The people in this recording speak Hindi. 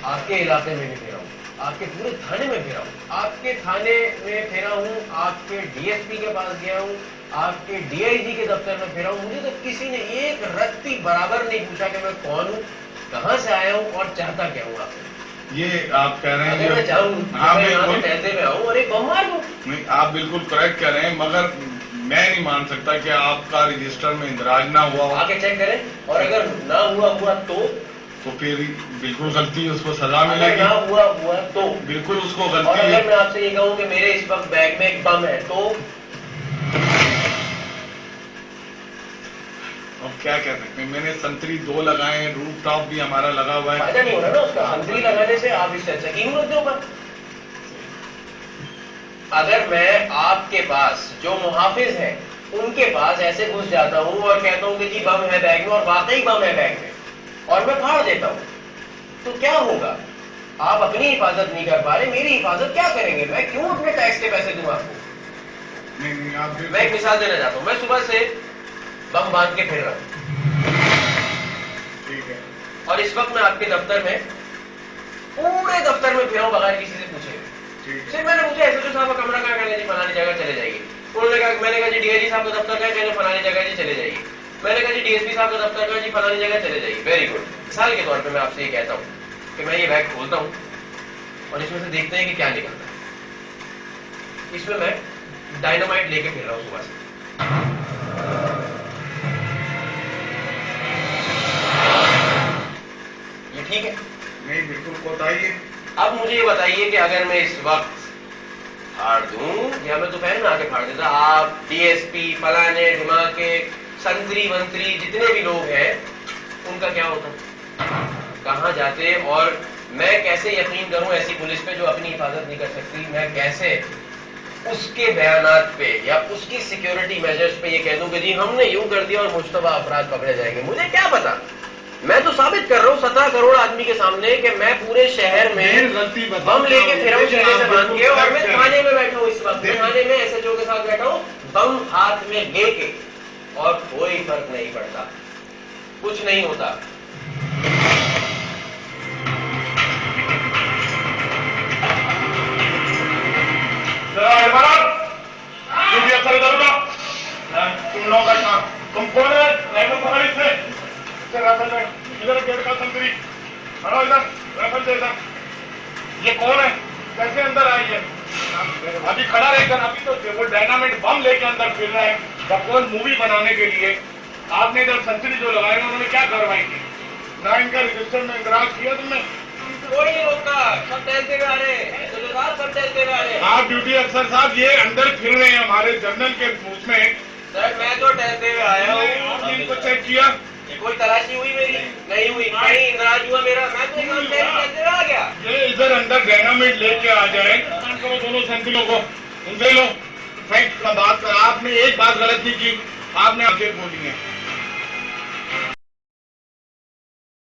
आपके इलाके में भी फेरा हूँ, आपके पूरे थाने में फेरा हूँ, आपके थाने में फेरा हूँ, आपके डीएसपी के पास गया हूँ, आपके डीआईजी के दफ्तर में फेरा हूँ। मुझे तो किसी ने एक रत्ती बराबर नहीं पूछा कि मैं कौन हूँ, कहां से आया हूँ और चाहता क्या हूँ आपसे। ये आप कह रहे हैं अगर मैं चाहूँ मैं यहाँ से टहलते में आऊँ और एक बम मार दूँ। नहीं, आप बिल्कुल करेक्ट कह रहे हैं, मगर मैं नहीं मान सकता कि आपका रजिस्टर में इंदराज ना हुआ हो। आके चेक करें और अगर ना हुआ तो फिर बिल्कुल गलती है, उसको सजा मिलेगी। ना हुआ तो बिल्कुल उसको और गलती है। अगर मैं आपसे ये कहूँ कि मेरे इस वक्त बैग में एक बम है तो अब क्या कह सकते हैं, मैंने संतरी 2 लगाए हैं, रूफ टॉप भी हमारा लगा हुआ है। फायदा नहीं हो रहा ना उसका। संतरी लगाने से आप इससे अच्छा क्यों रखते हो पर। अगर मैं आपके पास जो मुहाफिज है उनके पास ऐसे घुस जाता हूं और कहता हूं कि जी बम है बैग में और वाकई बम है बैग में और मैं फाड़ देता हूं तो क्या होगा। आप अपनी हिफाजत नहीं कर पा रहे, मेरी हिफाजत क्या करेंगे। मैं क्यों अपने टैक्स के पैसे दूं आपको। नहीं आप मैं एक मिसाल देना चाहता हूं। मैं सुबह से बम बांध के फिर रहा हूं, ठीक है, और इस वक्त मैं आपके दफ्तर में पूरे दफ्तर में फिर बगैर किसी से पूछे सिर्फ मैंने पूछा एसएचओ साहब का कमरा कहाँ, कहने जी फलानी जगह चले जाएगी। उन्होंने कहा, मैंने कहा जी डीआईजी साहब का दफ्तर कहाँ, कहने फलानी जगह जी चले जाएगी। मैंने कहा जी डीएसपी साहब का दफ्तर कहाँ, जी फलानी जगह चले जाएगी। Very good. मिसाल के तौर पे मैं आपसे ये कहता हूँ कि मैं ये बैग खोलता हूँ और इसमें से देखते हैं कि क्या निकलता है। इसमें मैं डायनामाइट लेके फिर रहा हूँ सुबह से। ये ठीक है? नहीं बिल्कुल बताइए। अब मुझे ये बताइए कि अगर मैं इस वक्त फाड़ दूं या मैं दोपहर में आके फाड़ देता, आप डीएसपी फलाने ढिमाके संतरी मंत्री जितने भी लोग हैं उनका क्या होता, कहां जाते। और मैं कैसे यकीन करूं ऐसी पुलिस पे जो अपनी हिफाजत नहीं कर सकती। मैं कैसे उसके बयानात पे या उसकी सिक्योरिटी मेजर्स पे ये कह दूं कि जी हमने यूं कर दिया और मुश्तबा अफराद पकड़े जाएंगे। मुझे क्या पता। मैं तो साबित कर रहा हूं 17 करोड़ आदमी के सामने कि मैं पूरे शहर में बम लेके फिरा हूं सीने से बांध के, और मैं थाने में बैठा हूं। इस वक्त थाने में एसएचओ के साथ बैठा हूं बम हाथ में लेके, और कोई फर्क नहीं पड़ता, कुछ नहीं होता। तुम लोग का काम, तुम कौन है? राइफल पकड़ इससे, राइफल में इधर गेट का संतरी खड़ा, इधर राइफल दे इधर। ये कौन है, कैसे अंदर आई है? अभी खड़ा रहकर अभी तो वो डायनामाइट बम लेके अंदर फिर रहे हैं बकवास मूवी बनाने के लिए। आपने इधर संतरी जो लगाए उन्होंने क्या कार्रवाई की ना, इनका रजिस्टर में इंदराज किया तुमने? कोई नहीं रोकता, सब टहलते हुए आ रहे हैं, सब टहलते हुए आ रहे हैं। आप ड्यूटी अफसर साहब ये अंदर फिर रहे हैं हमारे जनरल के उसमें। सर मैं तो टहलते हुए आया हूँ। आपने इनको चेक किया? कोई तलाशी हुई मेरी? नहीं हुई। कहीं इंदराज हुआ मेरा? मैं तो एकदम टहलते हुए आ गया। ये इधर अंदर डायनामाइट लेके आ जाए करो दोनों संतरियों को, उनसे लो फैक्ट का बात कर। आपने एक बात गलत नहीं की, आपने आगे बोली है।